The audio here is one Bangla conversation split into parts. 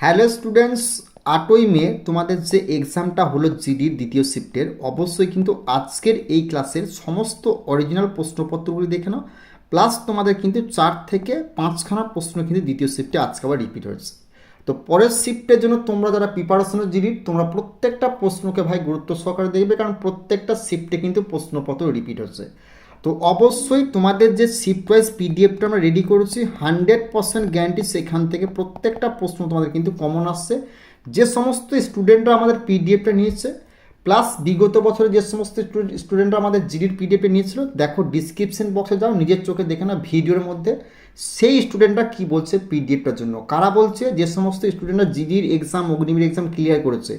হ্যালো স্টুডেন্টস, 8ই মে তোমাদের যে এক্সামটা হলো জিডির দ্বিতীয় শিফটের, অবশ্যই কিন্তু আজকের এই ক্লাসের সমস্ত অরিজিনাল প্রশ্নপত্রগুলি দেখে নাও। প্লাস তোমাদের কিন্তু 4 থেকে 5খানা প্রশ্ন কিন্তু দ্বিতীয় শিফটে আজকে আবার রিপিট হয়েছে। তো পরের শিফটের জন্য তোমরা যারা প্রিপারেশন জিডির, তোমরা প্রত্যেকটা প্রশ্নকে ভাই গুরুত্ব সহকারে দেখবে, কারণ প্রত্যেকটা শিফটে কিন্তু প্রশ্নপত্র রিপিট হচ্ছে। তো অবশ্যই তোমাদের যে শিফট ওয়াইজ পিডিএফটা আমরা রেডি করেছি, 100% গ্যারান্টি সেখান থেকে প্রত্যেকটা প্রশ্ন তোমাদের কিন্তু কমন আসছে। যে সমস্ত স্টুডেন্টরা আমাদের পিডিএফটা নিয়েছে, প্লাস বিগত বছরে যে সমস্ত স্টুডেন্টরা আমাদের জিডির পিডিএফে নিয়েছিল, দেখো ডিসক্রিপশন বক্সে যাও, নিজের চোখে দেখে না ভিডিওর মধ্যে সেই স্টুডেন্টরা কি বলছে পিডিএফটার জন্য। কারা বলছে? যে সমস্ত স্টুডেন্টরা জিডির এক্সাম, অগ্নিবীর এক্সাম ক্লিয়ার করেছে,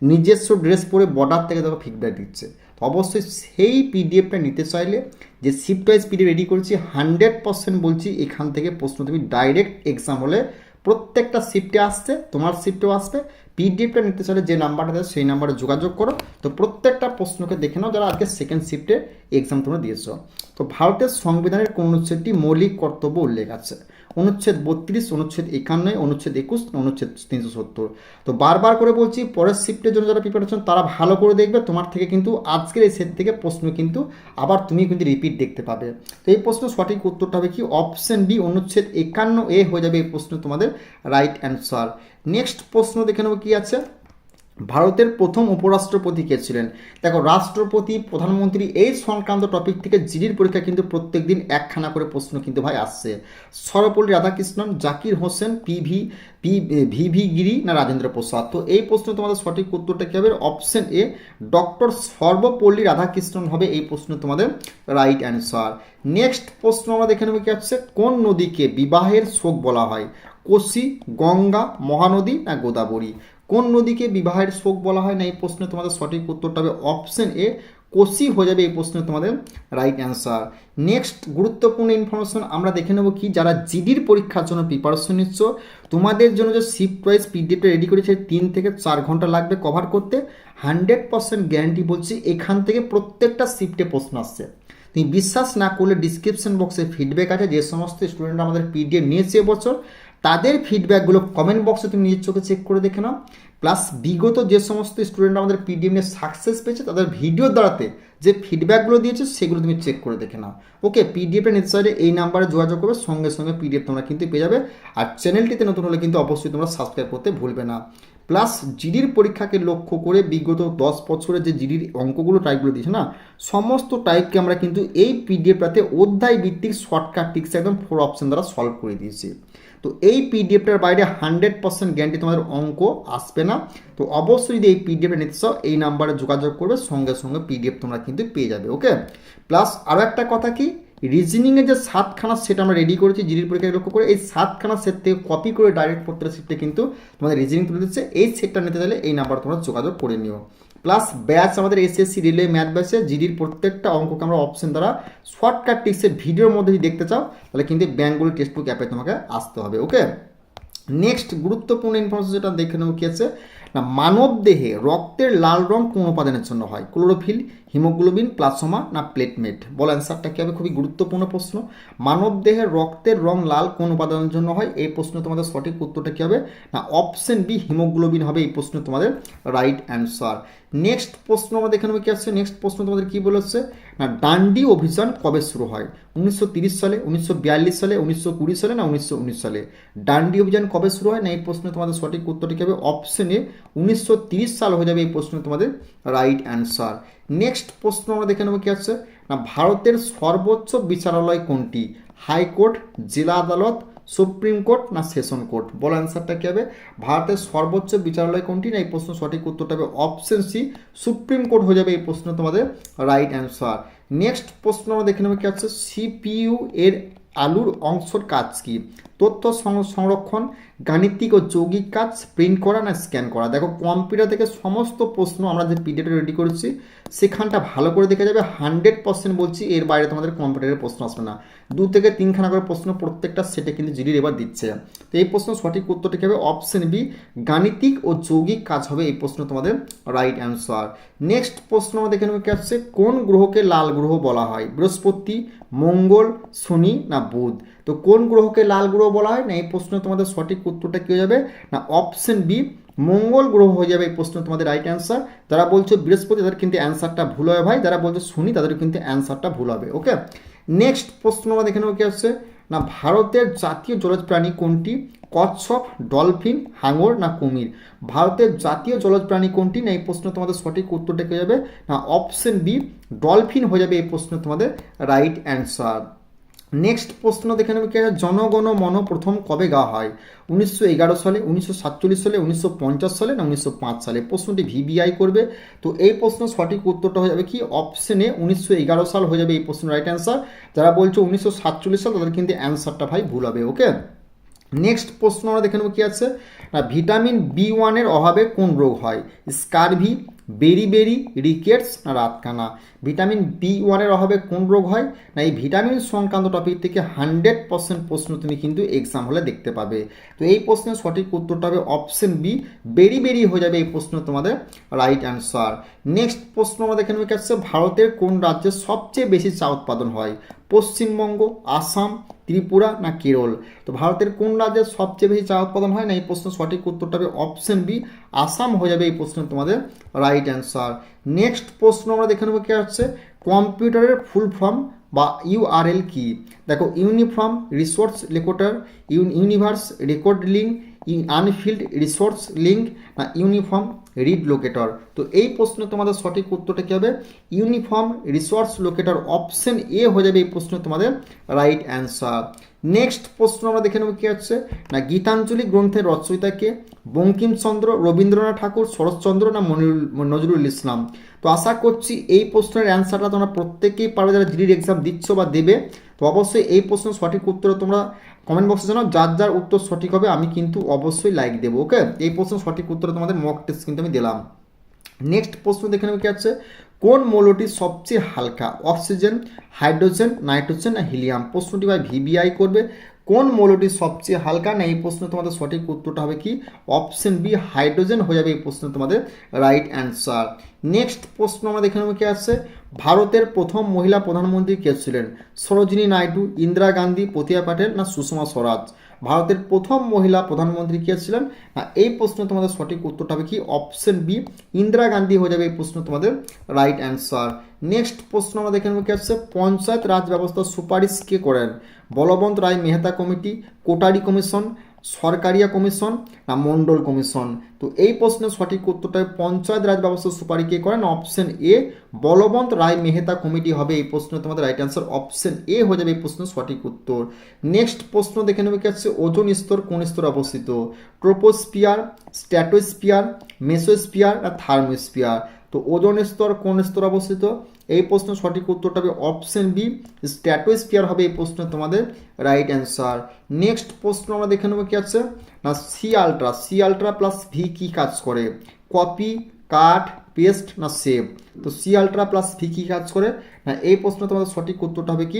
নিজস্ব ড্রেস পরে বর্ডার থেকে দেখো ফিডব্যাক দিচ্ছে। তো অবশ্যই সেই পিডিএফটা নিতে চাইলে যে শিফট ওয়াইজ পিডিএফ রেডি করেছি, 100% বলছি এখান থেকে প্রশ্ন তুমি ডাইরেক্ট এক্সাম হলে প্রত্যেকটা শিফটে আসছে, তোমার শিফটেও আসবে। পিডিএফটা নিতে চাইলে যে নাম্বারটা দেয় সেই নাম্বারে যোগাযোগ করো। তো প্রত্যেকটা প্রশ্নকে দেখে নাও যারা আজকে সেকেন্ড শিফটে এক্সাম তোমরা দিয়েছো। তো ভারতের সংবিধানের কোন অনুচ্ছেদটি মৌলিক কর্তব্য উল্লেখ আছে? অনুচ্ছেদ 32, অনুচ্ছেদ 51, অনুচ্ছেদ 21, অনুচ্ছেদ 370। তো বারবার করে বলছি, পরের শিফটের জন্য যারা প্রিপারেশন তারা ভালো করে দেখবে। তোমার থেকে কিন্তু আজকের এই সেট থেকে প্রশ্ন কিন্তু আবার তুমি কিন্তু রিপিট দেখতে পাবে। তো এই প্রশ্ন সঠিক উত্তরটা হবে কি? অপশন বি, অনুচ্ছেদ 51A হয়ে যাবে এই প্রশ্ন তোমাদের রাইট অ্যান্সার। নেক্সট প্রশ্ন দেখে নেবো কি আছে। ভারতের প্রথম উপরাষ্ট্রপতি কে ছিলেন? দেখো, রাষ্ট্রপতি, প্রধানমন্ত্রী এই সংক্রান্ত টপিক থেকে জিডির পরীক্ষা কিন্তু প্রত্যেক দিন একখানা করে প্রশ্ন কিন্তু ভাই আসছে। সর্বপল্লী রাধাকৃষ্ণন, জাকির হোসেন, ভিভি গিরি না রাজেন্দ্র প্রসাদ? তো এই প্রশ্ন তোমাদের সঠিক উত্তরটা কী হবে? Option A, doctor Sarvepalli Radhakrishnan হবে এই প্রশ্ন তোমাদের রাইট অ্যান্সার। নেক্সট প্রশ্ন আমরা দেখে নেব কি আছে। কোন নদীকে বিবাহের শোক বলা হয়? কোশি, গঙ্গা, মহানদী না গোদাবরী? কোন নদীকে বিবাহের শোক বলা হয় না এই প্রশ্নে তোমাদের সঠিক উত্তরটা হবে অপশন এ, কোশি হয়ে যাবে এই প্রশ্নে তোমাদের রাইট অ্যান্সার। নেক্সট গুরুত্বপূর্ণ ইনফরমেশন আমরা দেখে নেব কি, যারা জিডির পরীক্ষার জন্য প্রিপারেশন নিচ্ছ, তোমাদের জন্য যে শিফট ওয়াইজ পিডিএফটা রেডি করেছে 3 থেকে 4 ঘন্টা লাগবে কভার করতে। 100% গ্যারান্টি বলছি এখান থেকে প্রত্যেকটা শিফটে প্রশ্ন আসছে। তুমি বিশ্বাস না করলে ডিসক্রিপশন বক্সে ফিডব্যাক আছে, যে সমস্ত স্টুডেন্ট আমাদের পিডিএফ নিয়েছে এবছর তাদের ফিডব্যাকগুলো কমেন্ট বক্সে তুমি নিজের চোখে চেক করে দেখে নাও। প্লাস বিগত যে সমস্ত স্টুডেন্ট আমাদের পিডিএফ নিয়ে সাকসেস পেয়েছে তাদের ভিডিওর দ্বারাতে যে ফিডব্যাকগুলো দিয়েছে সেগুলো তুমি চেক করে দেখে নাও। ওকে, পিডিএফটা নিতে চাইলে এই নাম্বারে যোগাযোগ করবে, সঙ্গে সঙ্গে পিডিএফ তোমরা কিন্তু পেয়ে যাবে। আর চ্যানেলটিতে নতুন হলে কিন্তু অবশ্যই তোমরা সাবস্ক্রাইব করতে ভুলবে না। প্লাস জিডির পরীক্ষাকে লক্ষ্য করে বিগত 10 বছরে যে জিডির অঙ্কগুলো টাইপগুলো দিয়েছে না, সমস্ত টাইপকে আমরা কিন্তু এই পিডিএফটাতে অধ্যায় ভিত্তিক শর্টকাট টিক্স একদম 4 অপশন দ্বারা সলভ করে দিয়েছি। তো এই পিডিএফটার বাইরে 100% গ্যারান্টি তোমাদের অঙ্ক আসবে না। তো অবশ্যই যদি এই পিডিএফটা নিতে চাও এই নাম্বারে যোগাযোগ করবে, সঙ্গে সঙ্গে পিডিএফ তোমরা কিন্তু পেয়ে যাবে। ওকে, প্লাস আরও একটা কথা কি, রিজনিংয়ের যে 7খানা সেট আমরা রেডি করেছি জিডির পরীক্ষায় লক্ষ্য করে, এই 7খানা সেট থেকে কপি করে ডাইরেক্ট প্রত্যেকটা শিফটে কিন্তু তোমাদের রিজনিং তুলে দিচ্ছে। এই সেটটা নিতে চাইলে এই নাম্বার তোমরা যোগাযোগ করে নিও। প্লাস ব্যাচ আমাদের এসএসসি রেলওয়ে ম্যাথ ব্যাচে জিডির প্রত্যেকটা অঙ্ককে আমরা অপশন দ্বারা শর্টকাট টিক্সের ভিডিওর মধ্যে যদি দেখতে চাও তাহলে কিন্তু বেঙ্গলি টেক্সট বুক অ্যাপে তোমাকে আসতে হবে। ওকে, নেক্সট গুরুত্বপূর্ণ ইনফরমেশন যেটা দেখে নেব কি আছে না, মানব দেহে রক্তের লাল রং কোন উপাদানের জন্য হয়? ক্লোরোফিল, হিমোগ্লোবিন, প্লাজমা না প্লেটমেট? বল অ্যান্সারটা কী হবে? খুবই গুরুত্বপূর্ণ প্রশ্ন। মানব দেহের রক্তের রং লাল কোন উপাদানের জন্য হয়? এই প্রশ্ন তোমাদের সঠিক উত্তরটা কী হবে না অপশন বি, হিমোগ্লোবিন হবে এই প্রশ্ন তোমাদের রাইট অ্যান্সার। নেক্সট প্রশ্ন আমরা দেখে নেবো কি আছে। নেক্সট প্রশ্ন তোমাদের কী বলেছে না, ডান্ডি অভিযান কবে শুরু হয়? 1930 সালে, 1942 সালে, 1920 সালে না 1919 সালে? ডান্ডি অভিযান কবে শুরু হয় না এই প্রশ্নে তোমাদের সঠিক উত্তরটি কী হবে? অপশনে 1930 সাল হয়ে যাবে এই প্রশ্ন তোমাদের রাইট অ্যান্সার। নেক্সট প্রশ্ন আমরা দেখে নেবো কি আছে না, ভারতের সর্বোচ্চ বিচারালয় কোনটি? হাইকোর্ট, জেলা আদালত, সুপ্রিম কোর্ট না সেশন কোর্ট? বলো অ্যান্সারটা কী হবে? ভারতের সর্বোচ্চ বিচারালয় কোনটি না এই প্রশ্ন সঠিক উত্তরটা হবে অপশন সি, সুপ্রিম কোর্ট হয়ে যাবে এই প্রশ্ন তোমাদের রাইট অ্যান্সার। নেক্সট প্রশ্ন আমরা দেখে নেবো কি আছে, সিপিইউ এর আলুর অংশের কাজ কি? তথ্য সংরক্ষণ, গাণিতিক ও যৌগিক কাজ, প্রিন্ট করা না স্ক্যান করা? দেখো, কম্পিউটার থেকে সমস্ত প্রশ্ন আমরা যে পিডিএফটা রেডি করেছি সেখানটা ভালো করে দেখা যাবে। 100% বলছি এর বাইরে তোমাদের কম্পিউটারের প্রশ্ন আসবে না। 2 থেকে 3খানা করে প্রশ্ন প্রত্যেকটা সেটে কিন্তু জিডির এবার দিচ্ছে। তো এই প্রশ্ন সঠিক উত্তরটি কী হবে? অপশন বি, গাণিতিক ও যৌগিক কাজ হবে এই প্রশ্ন তোমাদের রাইট অ্যান্সার। নেক্সট প্রশ্ন আমরা দেখে নেব কি আসছে, কোন গ্রহকে লাল গ্রহ বলা হয়? বৃহস্পতি, মঙ্গল, শনি না বুধ? তো তো কোন গ্রহকে লাল গ্রহ বলা হয় না এই প্রশ্ন তোমাদের সঠিক উত্তরটা কী হয়ে যাবে না অপশন বি মঙ্গল গ্রহ হয়ে যাবে এই প্রশ্ন তোমাদের রাইট অ্যান্সার। যারা বলছো বৃহস্পতি তাদের কিন্তু অ্যান্সারটা ভুল হবে ভাই, যারা বলছো শনি তাদের কিন্তু অ্যান্সারটা ভুল হবে। ওকে, নেক্সট প্রশ্ন আমরা দেখে নেবো কি আসছে না ভারতের জাতীয় জলজ প্রাণী কোনটি? কচ্ছপ, ডলফিন, হাঙর না কুমির? ভারতের জাতীয় জলজ প্রাণী কোনটি না এই প্রশ্ন তোমাদের সঠিক উত্তরটা হয়ে যাবে না অপশন বি ডলফিন হয়ে যাবে এই প্রশ্ন তোমাদের রাইট অ্যান্সার। নেক্সট প্রশ্ন দেখে নেবে কি জনগণ মন প্রথম কবে গাওয়া হয়? 1911 সালে, 1947 সালে, 1950 সালে না 1905 সালে? প্রশ্নটি ভিবিআই করবে। তো এই প্রশ্ন সঠিক উত্তরটা হয়ে যাবে কি অপশনে 1911 সাল হয়ে যাবে এই প্রশ্ন রাইট অ্যান্সার। যারা বলছো 1947 সাল তাদের কিন্তু অ্যান্সারটা ভাই ভুল হবে। ওকে, নেক্সট প্রশ্ন আমরা দেখে নেব কি আছে না ভিটামিন বি1 অভাবে কোন রোগ হয়? স্কারভি, বেরিবেরি, রিকেটস না রাতকানা? ভিটামিন বি1 অভাবে কোন রোগ হয় না এই ভিটামিন সংক্রান্ত টপিক থেকে 100% প্রশ্ন তুমি কিন্তু এক্সাম হলে দেখতে পাবে। তো এই প্রশ্নের সঠিক উত্তরটা হবে অপশন বি বেরিবেরি হয়ে যাবে এই প্রশ্ন তোমাদের রাইট অ্যান্সার। নেক্সট প্রশ্ন আমরা দেখে নেব কি আছে ভারতের কোন রাজ্যে সবচেয়ে বেশি চা উৎপাদন হয়? পশ্চিমবঙ্গ, আসাম, ত্রিপুরা না কেরল? তো ভারতের কোন রাজ্যে সবচেয়ে বেশি চা উৎপাদন হয় না এই প্রশ্ন সঠিক উত্তরটা হবে অপশন বি আসাম হয়ে যাবে এই প্রশ্ন তোমাদের রাইট অ্যান্সার। নেক্সট প্রশ্ন আমরা দেখে নেবো কি হচ্ছে কম্পিউটারের ফুল ফর্ম বা ইউআরএল কি? দেখো uniform resource locator, universe record link, Anfield resource link না ইউনিফর্ম রিড লোকেটর? তো এই প্রশ্ন তোমাদের সঠিক উত্তরটা কী হবে uniform resource locator option A হয়ে যাবে এই প্রশ্ন তোমাদের রাইট অ্যান্সার। নেক্সট প্রশ্ন আমরা দেখে নেব কি হচ্ছে না গীতাঞ্জলি গ্রন্থের রচয়িতাকে? বঙ্কিমচন্দ্র, রবীন্দ্রনাথ ঠাকুর, শরৎচন্দ্র না নজরুল ইসলাম? তো আশা করছি এই প্রশ্নের অ্যান্সারটা তোমরা প্রত্যেকেই পারবে যারা জিডির এক্সাম দিচ্ছ বা দেবে। তো অবশ্যই এই প্রশ্নের সঠিক উত্তর তোমরা কমেন্ট বক্সে জানাও, যার যার উত্তর সঠিক হবে আমি কিন্তু অবশ্যই লাইক দেবো। ওকে, এই প্রশ্নের সঠিক উত্তর তোমাদের মক টেস্ট কিন্তু আমি দিলাম। নেক্সট প্রশ্ন দেখে নেবে কি আছে কোন মৌলটি সবচেয়ে হালকা? অক্সিজেন, হাইড্রোজেন, নাইট্রোজেন না হিলিয়াম? প্রশ্নটি ভাই ভিবিআই করবে। কোন মৌলটি সবচেয়ে হালকা না এই প্রশ্ন তোমাদের সঠিক উত্তরটা হবে কি অপশন বি হাইড্রোজেন হয়ে যাবে এই প্রশ্ন তোমাদের রাইট অ্যান্সার। নেক্সট প্রশ্ন আমরা দেখে নেব কি আছে ভারতের প্রথম মহিলা প্রধানমন্ত্রী কে ছিলেন? সরোজিনী নাইডু, ইন্দিরা গান্ধী, প্রতিভা পাটিল না সুষমা স্বরাজ? ভারতের প্রথম মহিলা প্রধানমন্ত্রী কে ছিলেন না এই প্রশ্ন তোমাদের সঠিক উত্তরটা হবে কি অপশন বি ইন্দিরা গান্ধী হয়ে যাবে এই প্রশ্ন তোমাদের রাইট অ্যান্সার। নেক্সট প্রশ্ন আমরা দেখে নেব কি আছে পঞ্চায়েত রাজ ব্যবস্থার সুপারিশ কে করেন? Balwant Rai Mehta committee, Kothari commission, Sarkaria commission না মন্ডল কমিশন? তো এই প্রশ্নের সঠিক উত্তরটা পঞ্চায়েত রাজ ব্যবস্থার সুপারিশ কে করেন option A Balwant Rai Mehta committee হবে এই প্রশ্ন তোমাদের রাইট অ্যান্সার অপশন এ হয়ে যাবে এই প্রশ্নের সঠিক উত্তর। নেক্সট প্রশ্ন দেখে নেবে কি আছে ওজোন স্তর কোন স্তরে অবস্থিত? ট্রোপোস্ফিয়ার, স্ট্র্যাটোস্ফিয়ার, মেসোস্ফিয়ার না থার্মোস্ফিয়ার? তো ওজোন স্তর কোন স্তরে অবস্থিত? এই প্রশ্নের সঠিক উত্তরটা হবে অপশন বি স্ট্র্যাটোস্ফিয়ার হবে এই প্রশ্ন তোমাদের রাইট অ্যান্সার। নেক্সট প্রশ্ন আমরা দেখে নেবো কি আছে না সি আলট্রা প্লাস ভি কি কাজ করে? কপি, কাট, পেস্ট না সেভ? তো সি আলট্রা প্লাস ভি কি কাজ করে না এই প্রশ্ন তোমাদের সঠিক উত্তরটা হবে কি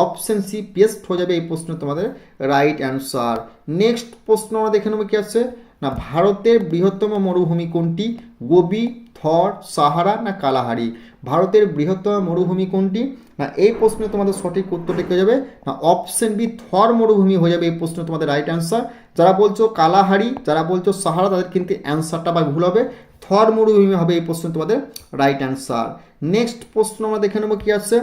অপশন সি পেস্ট হয়ে যাবে এই প্রশ্ন তোমাদের রাইট অ্যান্সার। নেক্সট প্রশ্ন আমরা দেখে নেবো কি আছে না ভারতের বৃহত্তম মরুভূমি কোনটি? গোবি, থর, সাহারা না কালাহারি? ভারতের বৃহত্তম মরুভূমি কোনটি না এই প্রশ্নে তোমাদের সঠিক উত্তরটা হয়ে যাবে না অপশন বি থর মরুভূমি হয়ে যাবে এই প্রশ্ন তোমাদের রাইট অ্যান্সার। যারা বলছো কালাহারি, যারা বলছো সাহারা তাদের কিন্তু অ্যান্সারটা বা ভুল হবে, থর মরুভূমি হবে এই প্রশ্ন তোমাদের রাইট অ্যান্সার। নেক্সট প্রশ্ন আমরা দেখে নেবো কি আছে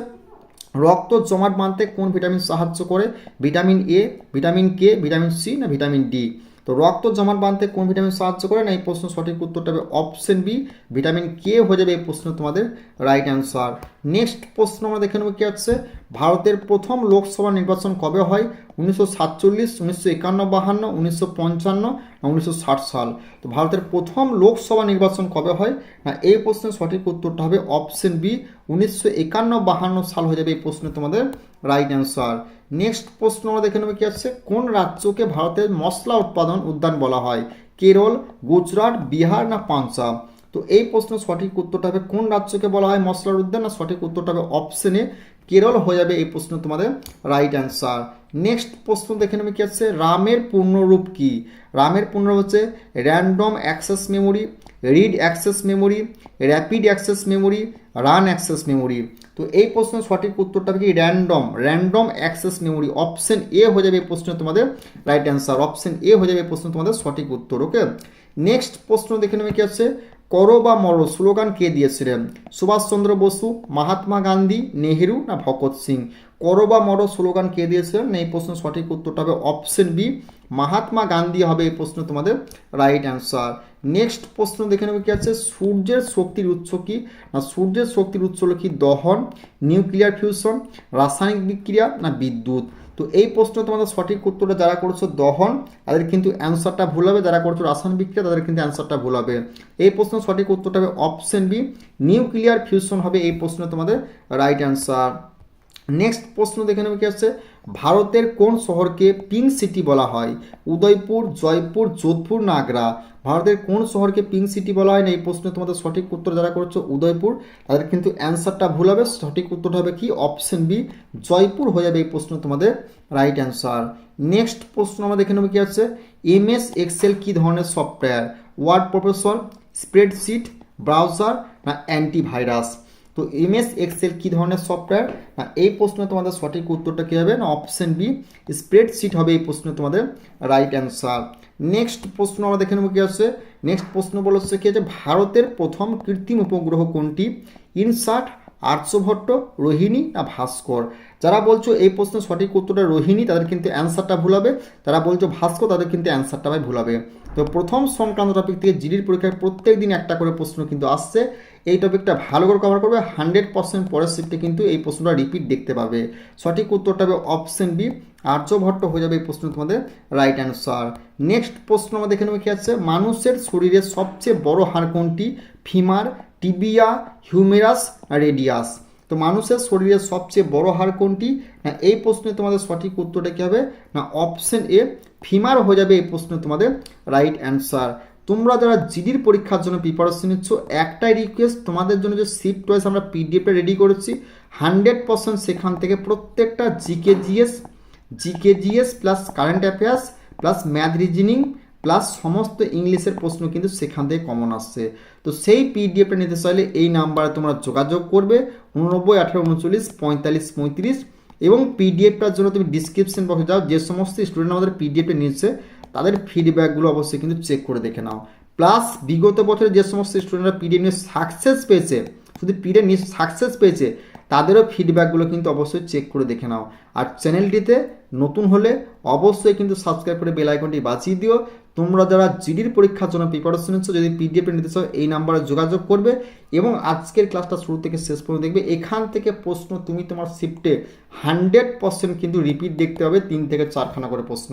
রক্ত জমাট বাঁধতে কোন ভিটামিন সাহায্য করে? Vitamin A, vitamin K, vitamin C না ভিটামিন ডি? তো রক্ত জমাট বাঁধতে কোন ভিটামিন সাহায্য করে না এই প্রশ্ন সঠিক উত্তরটা হবে অপশন বি ভিটামিন কে হয়ে যাবে এই প্রশ্ন তোমাদের রাইট অ্যান্সার। নেক্সট প্রশ্ন আমরা দেখে নেব কি আছে ভারতের প্রথম লোকসভা নির্বাচন কবে হয়? 1947, 1951, 52, 1955 না 1960 সাল? তো ভারতের প্রথম লোকসভা নির্বাচন কবে হয় না এই প্রশ্নের সঠিক উত্তরটা হবে অপশন বি 1951-52 সাল হয়ে যাবে এই প্রশ্ন তোমাদের রাইট অ্যান্সার। নেক্সট প্রশ্ন আমরা দেখে নেব কি আছে কোন রাজ্যকে ভারতের মশলা উৎপাদন উদ্যান বলা হয়? কেরল, গুজরাট, বিহার না পাঞ্জাব? তো এই প্রশ্নের সঠিক উত্তরটা হবে কোন রাজ্যকে বলা হয় মশলার উদ্যান না সঠিক উত্তরটা হবে অপশনে কেরল হয়ে যাবে এই প্রশ্ন তোমাদের রাইট অ্যান্সার। নেক্সট প্রশ্ন দেখে নেবে কি আছে রামের পূর্ণরূপ কি? রামের পূর্ণরূপ হচ্ছে random access memory, read access memory, rapid access memory, run access memory? তো এই প্রশ্নের সঠিক উত্তরটা কি random access memory, option A হয়ে যাবে এই প্রশ্নের তোমাদের রাইট অ্যান্সার, অপশন এ হয়ে যাবে এই প্রশ্ন তোমাদের সঠিক উত্তর। ওকে, নেক্সট প্রশ্ন দেখে নেবে কি আছে, করো বা মরো স্লোগান কে দিয়েছিলেন? সুভাষচন্দ্র বসু, মহাত্মা গান্ধী, নেহেরু না ভগৎ সিং? করো বা মরো স্লোগান কে দিয়েছিলেন? এই প্রশ্নের সঠিক উত্তরটা হবে অপশন বি, মহাত্মা গান্ধী হবে এই প্রশ্ন তোমাদের রাইট অ্যান্সার। নেক্সট প্রশ্ন দেখে নেবে কি আছে, সূর্যের শক্তির উৎস কি? না সূর্যের শক্তির উৎস হলো কি দহন, নিউক্লিয়ার ফিউশন, রাসায়নিক বিক্রিয়া না বিদ্যুৎ? তো এই প্রশ্ন তোমাদের সঠিক উত্তরটা যারা করছো দহন তাদের কিন্তু অ্যান্সারটা ভুল হবে, যারা করছো রাসায়নিক বিক্রিয়া তাদের কিন্তু অ্যান্সারটা ভুল হবে। এই প্রশ্ন সঠিক উত্তরটা হবে অপশন বি, নিউক্লিয়ার ফিউশন হবে এই প্রশ্ন তোমাদের রাইট অ্যান্সার। নেক্সট প্রশ্ন দেখে নেবে কি আছে, ভারতের কোন শহরকে পিঙ্ক সিটি বলা হয়? উদয়পুর, জয়পুর, যোধপুর না আগ্রা? ভারতের কোন শহরকে পিঙ্ক সিটি বলা হয় না এই প্রশ্নে তোমাদের সঠিক উত্তর যারা করছো উদয়পুর তাদের কিন্তু অ্যান্সারটা ভুল হবে, সঠিক উত্তরটা হবে কি অপশন বি, জয়পুর হয়ে যাবে এই প্রশ্ন তোমাদের রাইট অ্যান্সার। নেক্সট প্রশ্ন আমরা দেখে নেব কি আছে, এমএস এক্সেল কি ধরনের software? Word processor, spreadsheet, browser না অ্যান্টিভাইরাস? তো এমএস এক্সেল কি ধরনের সফটওয়্যার? না এই প্রশ্নে তোমাদের সঠিক উত্তরটা কী হবে না অপশন বি, স্প্রেডশিট হবে এই প্রশ্নে তোমাদের রাইট অ্যান্সার। নেক্সট প্রশ্ন আমরা দেখে নেব কি আছে, নেক্সট প্রশ্ন বলা হচ্ছে কি আছে, ভারতের প্রথম কৃত্রিম উপগ্রহ কোনটি? ইনসাট, আর্যভট্ট, রোহিণী না ভাস্কর? যারা বলছো এই প্রশ্নের সঠিক উত্তরটা রোহিণী তাদের কিন্তু অ্যান্সারটা ভুল হবে, যারা বলছো ভাস্কর তাদের কিন্তু অ্যান্সারটা ভাই ভুল হবে। তো প্রথম সংক্রান্ত টপিক থেকে জিডির পরীক্ষায় প্রত্যেক দিন একটা করে প্রশ্ন কিন্তু আসছে, এই টপিকটা ভালো করে কভার করবে, 100% পরের শিফটে কিন্তু এই প্রশ্নটা রিপিট দেখতে পাবে। সঠিক উত্তরটা হবে অপশন বি, আর্যভট্ট হয়ে যাবে এই প্রশ্ন তোমাদের রাইট অ্যান্সার। নেক্সট প্রশ্ন আমরা দেখে নেব কি আছে, মানুষের শরীরের সবচেয়ে বড় হাড় কোনটি? Femur, tibia, humerus, radius? তো মানুষের শরীরের সবচেয়ে বড় হাড় কোনটি? না এই প্রশ্নে তোমাদের সঠিক উত্তরটা কী হবে না অপশন এ, ফিমার হয়ে যাবে এই প্রশ্নে তোমাদের রাইট অ্যান্সার। তোমরা যারা জিডির পরীক্ষার জন্য প্রিপারেশন নিচ্ছ একটাই রিকোয়েস্ট, তোমাদের জন্য যে শিফট ওয়াইজ আমরা পিডিএফটা রেডি করেছি 100% সেখান থেকে প্রত্যেকটা GK GS plus current affairs plus math reasoning plus সমস্ত ইংলিশের প্রশ্ন কিন্তু সেখান থেকে কমন আসছে। তো সেই পিডিএফটা নিতে চাইলে এই নাম্বারে তোমরা যোগাযোগ করবে 89 18 39 45 35, এবং পিডিএফটার জন্য তুমি ডিসক্রিপশন বক্সে যাও, যে সমস্ত স্টুডেন্ট আমাদের পিডিএফটা নিচ্ছে তাদের ফিডব্যাকগুলো অবশ্যই কিন্তু চেক করে দেখে নাও। প্লাস বিগত বছরে যে সমস্ত স্টুডেন্টরা পিডিএফ নিয়ে সাকসেস পেয়েছে, শুধু পিডিএফ নিয়ে সাকসেস পেয়েছে তাদেরও ফিডব্যাকগুলো কিন্তু অবশ্যই চেক করে দেখে নাও। আর চ্যানেলটিতে নতুন হলে অবশ্যই কিন্তু সাবস্ক্রাইব করে বেল আইকনটি বাজিয়ে দিও। তোমরা যারা জিডির পরীক্ষার জন্য প্রিপারেশন নিচ্ছ যদি পিডিএফ নিতে চাও এই নাম্বারে যোগাযোগ করবে, এবং আজকের ক্লাসটা শুরু থেকে শেষ পর্যন্ত দেখবে, এখান থেকে প্রশ্ন তুমি তোমার শিফটে 100% কিন্তু রিপিট দেখতে হবে, 3 থেকে 4খানা করে প্রশ্ন,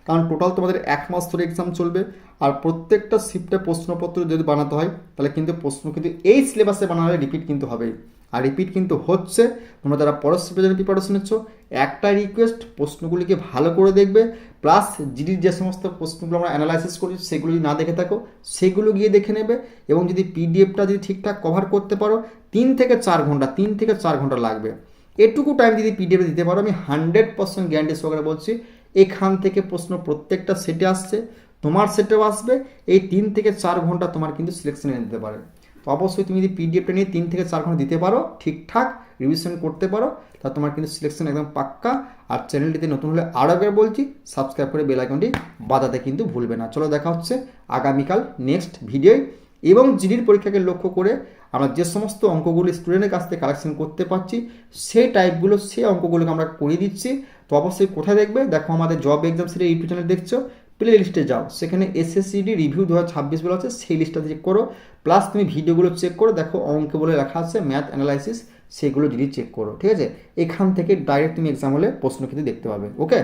কারণ টোটাল তোমাদের 1 মাস ধরে এক্সাম চলবে। আর প্রত্যেকটা শিফটে প্রশ্নপত্র যদি বানাতে হয় তাহলে কিন্তু প্রশ্ন কিন্তু এই সিলেবাসে বানালে রিপিট কিন্তু হবে, আর রিপিট কিন্তু হচ্ছে। তোমরা যারা পরের শিফটের জন্য প্রিপারেশন নিচ্ছ একটা রিকোয়েস্ট, প্রশ্নগুলিকে ভালো করে দেখবে, প্লাস জিডির যে সমস্ত প্রশ্নগুলো আমরা অ্যানালাইসিস করছি সেগুলো যদি না দেখে থাকো সেগুলো গিয়ে দেখে নেবে, এবং যদি পিডিএফটা যদি ঠিকঠাক কভার করতে পারো 3 থেকে 4 ঘন্টা লাগবে। এটুকু টাইম যদি পিডিএফ দিতে পারো আমি 100% গ্যারান্টি সহকারে বলছি এখান থেকে প্রশ্ন প্রত্যেকটা সেটে আসছে, তোমার সেটেও আসবে। এই 3 থেকে 4 ঘন্টা তোমার কিন্তু সিলেকশন এনে দিতে পারে। তো অবশ্যই তুমি যদি পিডিএফটা নিয়ে 3 থেকে 4 ঘন্টা দিতে পারো, ঠিকঠাক রিভিশন করতে পারো, তা তোমার কিন্তু সিলেকশন একদম পাক্কা। আর চ্যানেলটিতে নতুন হলে আরও একবার বলছি সাবস্ক্রাইব করে বেল আইকনটি বাজাতে কিন্তু ভুলবে না। চলো দেখা হচ্ছে আগামীকাল নেক্সট ভিডিওয়। এবং জিডির পরীক্ষাকে লক্ষ্য করে আমরা যে সমস্ত অঙ্কগুলি স্টুডেন্টের কাছ থেকে কালেকশন করতে পারছি সেই টাইপগুলো সেই অঙ্কগুলোকে আমরা করে দিচ্ছি। তো অবশ্যই কোথায় দেখবে, দেখো আমাদের job exam series YouTube channel দেখছো, প্লে লিস্টে যাও, সেখানে এসএসসিডি রিভিউ 2026 বলে আছে, সেই লিস্টটা চেক করো। প্লাস তুমি ভিডিওগুলো চেক করো, দেখো অঙ্ক বলে লেখা আছে ম্যাথ অ্যানালাইসিস, সেগুলো যদি চেক করো, ঠিক আছে। এখান থেকে ডাইরেক্ট তুমি এক্সাম হলে প্রশ্ন কিন্তু দেখতে পাবে। ওকে।